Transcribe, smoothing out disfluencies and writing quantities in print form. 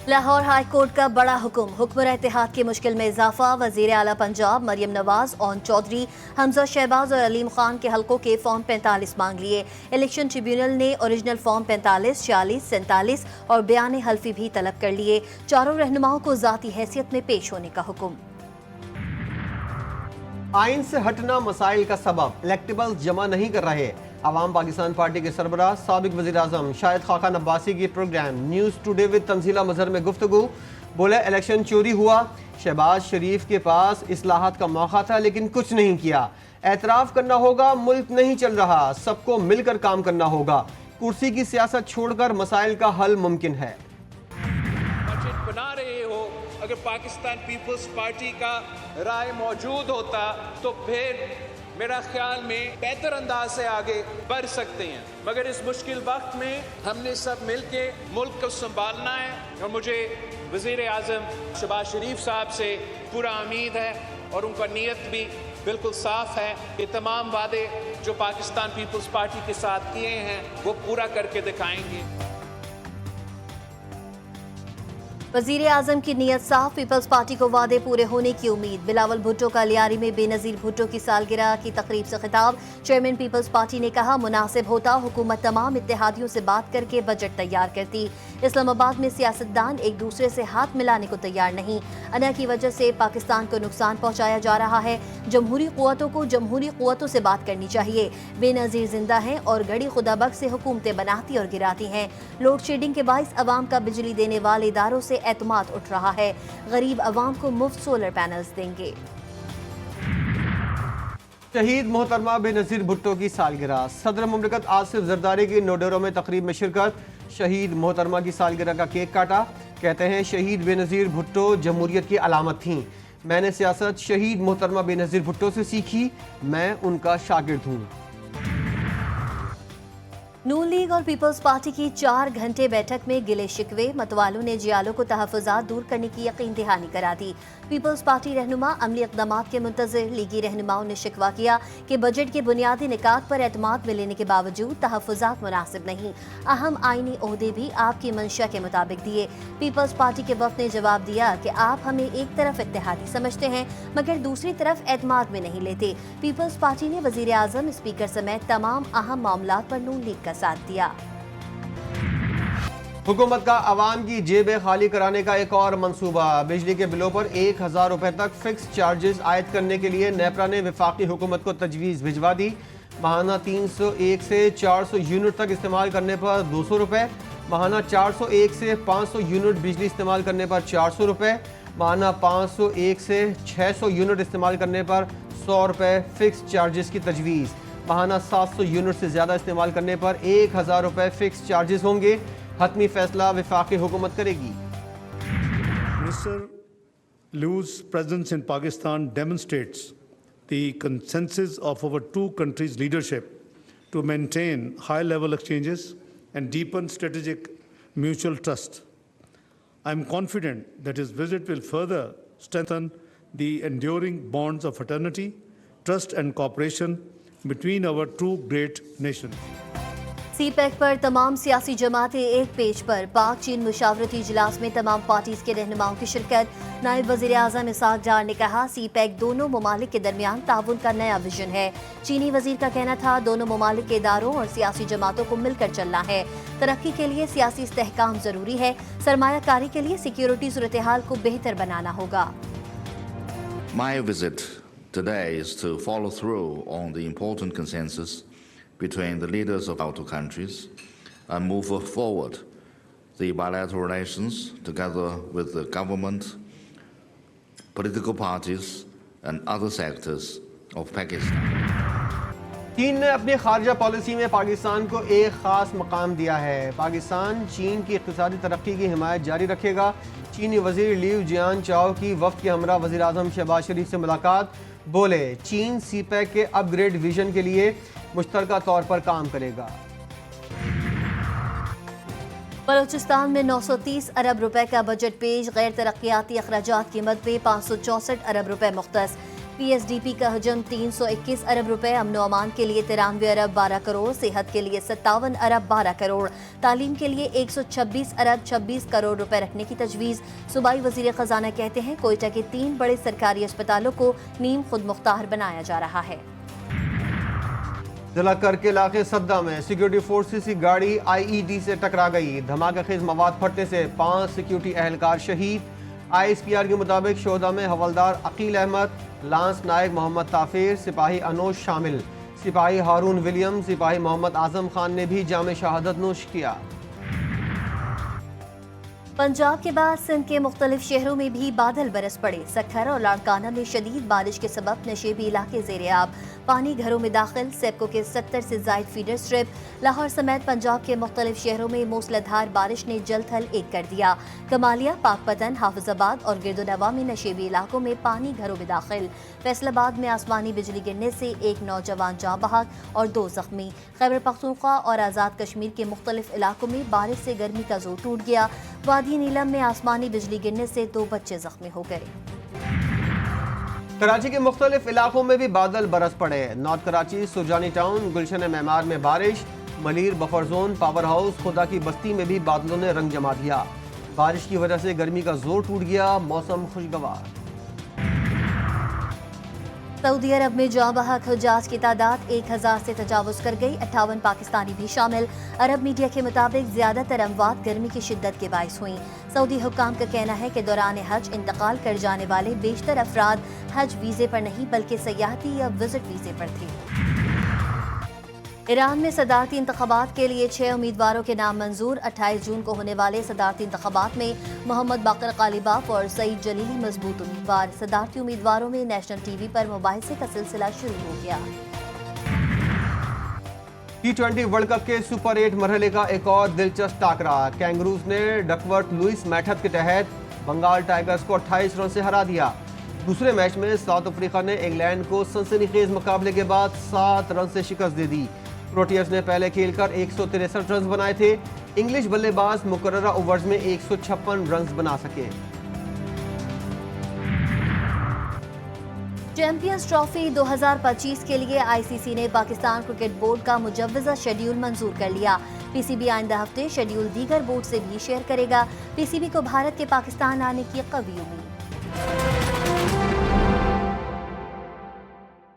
Lahore high court का बड़ा हुक्म इत्तेहाद की मुश्किल में इजाफा। वजीर आला पंजाब मरियम नवाज और चौधरी हमजा शहबाज और अलीम खान के हलकों के फॉर्म 45 मांग लिए। इलेक्शन ट्रिब्यूनल ने ओरिजिनल फॉर्म 45, 46, 47 और बयान हल्फी भी तलब कर लिए। चारों रहनुमाओं को जाती हैसियत में पेश होने का हुक्म। आइन से हटना मसाइल का सबब, इलेक्टेबल्स जमा नहीं कर रहे। अवाम पाकिस्तान पार्टी के सरबराह साबिक वज़ीर आज़म शाहिद खाकान अब्बासी की programme News Today with Tanzeela Mazhar में गुफ्तगू। बोले इलेक्शन चोरी हुआ, शहबाज शरीफ के पास इस्लाहात का मौका था लेकिन कुछ नहीं किया। एतराफ़ करना होगा मुल्क नहीं चल रहा, सबको मिलकर काम करना होगा। कुर्सी की सियासत छोड़कर मसाइल का हल मुमकिन है। बजट बना रहे हो, अगर पाकिस्तान पीपल्स पार्टी का राय मौजूद होता तो फिर मेरा ख्याल में बेहतर अंदाज से आगे बढ़ सकते हैं, मगर इस मुश्किल वक्त में हमने सब मिलके मुल्क को संभालना है। और मुझे वज़ीर आज़म शहबाज शरीफ साहब से पूरा उम्मीद है और उनका नीयत भी बिल्कुल साफ है कि तमाम वादे जो पाकिस्तान पीपल्स पार्टी के साथ किए हैं वो पूरा करके दिखाएंगे। वजीर आजम की नीयत साफ, पीपल्स पार्टी को वादे पूरे होने की उम्मीद। बिलावल भुट्टो का लियारी में बेनजीर भुट्टो की सालगिरह की तकरीब से खिताब। चेयरमैन पीपल्स पार्टी ने कहा मुनासिब होता हुकूमत तमाम इत्तेहादियों से बात करके बजट तैयार करती। इस्लामाबाद में सियासतदान एक दूसरे से हाथ मिलाने को तैयार नहीं। अना की वजह से पाकिस्तान को नुकसान पहुंचाया जा रहा है। जमहूरी क़ुव्वतों को जमहूरी क़ुव्वतों से बात करनी चाहिए। बेनजीर जिंदा हैं और घड़ी खुदाबक से हुकूमतें बनाती और गिराती हैं। लोड शेडिंग के बाइस अवाम का बिजली देने वाले इदारों से एतमाद उठ रहा है। गरीब अवाम को मुफ्त सोलर पैनल्स देंगे। शहीद मोहतरमा बेनजीर भुट्टो की सालगिरह, सदर मुमलिकत आसिफ जरदारी की नोडेरो में तकरीब में शिरकत। शहीद मोहतरमा की सालगिरह का केक काटा। कहते हैं शहीद बेनजीर भुट्टो जमहूरियत की अलामत थीं। मैंने सियासत शहीद मोहतरमा बेनजीर भुट्टो से सीखी, मैं उनका शागिर्द हूँ। नून लीग और पीपल्स पार्टी की 4 घंटे बैठक में गिले शिकवे, मतवालों ने जियालों को तहफ़्फ़ुज़ात दूर करने की यकीन दहानी करा दी। पीपल्स पार्टी रहनुमा अमली इक़दामात के मुंतज़िर। लीगी रहनुमाओं ने शिकवा किया कि बजट के बुनियादी निकात पर एतमाद मिलने के बावजूद तहफ़्फ़ुज़ात मुनासिब नहीं। अहम आइनी ओहदे भी आपकी मंशा के मुताबिक दिए। पीपल्स पार्टी के वफ़द ने जवाब दिया कि आप हमें एक तरफ इत्तेहादी समझते हैं मगर दूसरी तरफ एतमाद में नहीं लेते। पीपल्स पार्टी ने वज़ीर आज़म, स्पीकर समेत तमाम अहम मामलात पर नून लीग का साथ दिया। हुकूमत का अवाम की जेबें खाली कराने का एक और मंसूबा। बिजली के बिलों पर 1000 रुपए तक फिक्स चार्जेस आयद करने के लिए नेपरा ने वफाकी हुकूमत को तजवीज़ भिजवा दी। माहाना 301 से 400 यूनिट तक इस्तेमाल करने पर 200 रुपए, माहाना 401 से 500 यूनिट बिजली इस्तेमाल करने पर 400 रुपए, माहाना 501 से 600 यूनिट इस्तेमाल करने पर 100 रुपए फिक्स चार्जेस की तजवीज़। माहाना 700 यूनिट से ज़्यादा इस्तेमाल करने पर 1000 रुपए फिक्स चार्जेस होंगे। हतमी फैसला वफाकी हुकूमत करेगी। Mr. Liu's presence in Pakistan demonstrates the consensus of our two countries' leadership to maintain high-level exchanges and deepen strategic mutual trust. I am confident that his visit will further strengthen the enduring bonds of fraternity, trust and cooperation between our two great nations. CPEC पर तमाम सियासी जमातें एक page पर। पाक चीन मुशावरती इजलास में तमाम पार्टीज के रहनुमाओं की शिरकत। नायब वज़ीर आज़म इसहाक डार ने कहा सी पैक दोनों ममालिक के दरमियान ताउन का नया विजन है। चीनी वजीर का कहना था दोनों ममालिक के इदारों और सियासी जमातों को मिलकर चलना है। तरक्की के लिए सियासी इस्तेहकाम जरूरी है, सरमायाकारी के लिए सिक्योरिटी सूरत हाल को बेहतर बनाना होगा। My visit today is to follow through on the important consensus between the leaders of our two countries and move forward the bilateral relations together with the government, political parties and other sectors of Pakistan. चीन ने अपनी खारजा policy में पाकिस्तान को एक ख़ास मकाम दिया है। पाकिस्तान चीन की इक़्तिसादी तरक्की की हिमायत जारी रखेगा। चीनी वज़ीर लियू जियान चाओ की वफ़द के हमरा वज़ीर आज़म शहबाज शरीफ से मुलाकात। बोले चीन सी पैक के अपग्रेड विजन के लिए मुश्तरका तौर पर काम करेगा। बलूचिस्तान में 930 अरब रुपए का बजट पेश। गैर तरक्याती अखराजात की मद पे 564 अरब रुपए मुख्तस। PSDP का हजम 321 अरब रुपए, अमनो अमान के लिए 93 अरब 12 करोड़, सेहत के लिए 57 अरब 12 करोड़, तालीम के लिए 126 अरब 26 करोड़ रुपए रखने की तजवीज़। सूबाई वजीर खजाना कहते हैं कोयटा के 3 बड़े सरकारी अस्पतालों को नीम खुद मुख्तार बनाया जा रहा है। जिला कर के इलाके सद्दा में सिक्योरिटी फोर्सेस की गाड़ी IED से टकरा गई। धमाका खेज मवाद फटने से 5 सिक्योरिटी एहलकार शहीद। ISPR के मुताबिक शोहदा में हवलदार अकील अहमद, लांस नायक मोहम्मद ताफिर, सिपाही अनोश शामिल। सिपाही हारून विलियम, सिपाही मोहम्मद आजम खान ने भी जाम शहादत नोश किया। पंजाब के बाद सिंध के मुख्तलिफ शहरों में भी बादल बरस पड़े। सक्खर और लाड़काना में शदीद बारिश के सबब नशेबी इलाके ज़ेर-ए-आब, पानी घरों में दाखिल। सेप्को के 70 से जायद फीडर स्ट्रिप। लाहौर समेत पंजाब के मुख्तलिफ शहरों में मूसलाधार बारिश ने जल थल एक कर दिया। कमालिया, पाकपतन, हाफिजाबाद और गिरदोनवा में नशेबी इलाकों में पानी घरों में दाखिल। फैसलाबाद में आसमानी बिजली गिरने से एक नौजवान जाँ बहक और 2 जख्मी। खैबर पख्तूनख्वा और आज़ाद कश्मीर के मुख्तलिफ इलाकों में बारिश से गर्मी का जोर टूट गया। वादी नीलम में आसमानी बिजली गिरने से 2 बच्चे जख्मी हो गए। कराची के मुख्तलिफ इलाकों में भी बादल बरस पड़े। नॉर्थ कराची, सुरजानी टाउन, गुलशन मेमार में बारिश। Malir, buffer zone, power house, खुदा की बस्ती में भी बादलों ने रंग जमा दिया। बारिश की वजह से गर्मी का जोर टूट गया। मौसम खुशगवार। सऊदी अरब में जाँ बहक हुज्जाज की तादाद 1000 से तजावुज़ कर गई। 58 पाकिस्तानी भी शामिल। अरब मीडिया के मुताबिक ज्यादातर अमवात गर्मी की शिद्दत के बाइस हुई। सऊदी हुक्काम का कहना है कि दौरान हज इंतकाल कर जाने वाले बेशतर अफराद हज वीज़े पर नहीं बल्कि सयाहती या विजिट वीज़े पर थे। ईरान में सदारती इंतखाबात के लिए 6 उम्मीदवारों के नाम मंजूर। 28 जून को होने वाले सदारती इंतखाबात में मोहम्मद बाकर कालिबाफ और सईद जलीली मजबूत उम्मीदवार। सदारती उम्मीदवारों में नेशनल टीवी पर मुबाहिसे का सिलसिला शुरू हो गया। T20 वर्ल्ड कप के सुपर 8 मरहले का एक और दिलचस्प टाकरा। कैंगरूज ने डकवर्थ लुइस मेथड के तहत बंगाल टाइगर्स को 28 रन से हरा दिया। दूसरे मैच में साउथ अफ्रीका ने इंग्लैंड को सनसनीखेज मुकाबले के बाद 7 रन से शिकस्त दे दी। प्रोटियर्स ने पहले खेलकर 163 रन बनाए थे। इंग्लिश बल्लेबाज मुकर्ररा ओवर्स में 156 रन बना सके। चैंपियंस ट्रॉफी 2025 के लिए ICC ने पाकिस्तान क्रिकेट बोर्ड का मुजव्वज़ा शेड्यूल मंजूर कर लिया। PCB आइंदा हफ्ते शेड्यूल दीगर बोर्ड से भी शेयर करेगा। PCB को भारत के पाकिस्तान आने की कवी उम्मीद।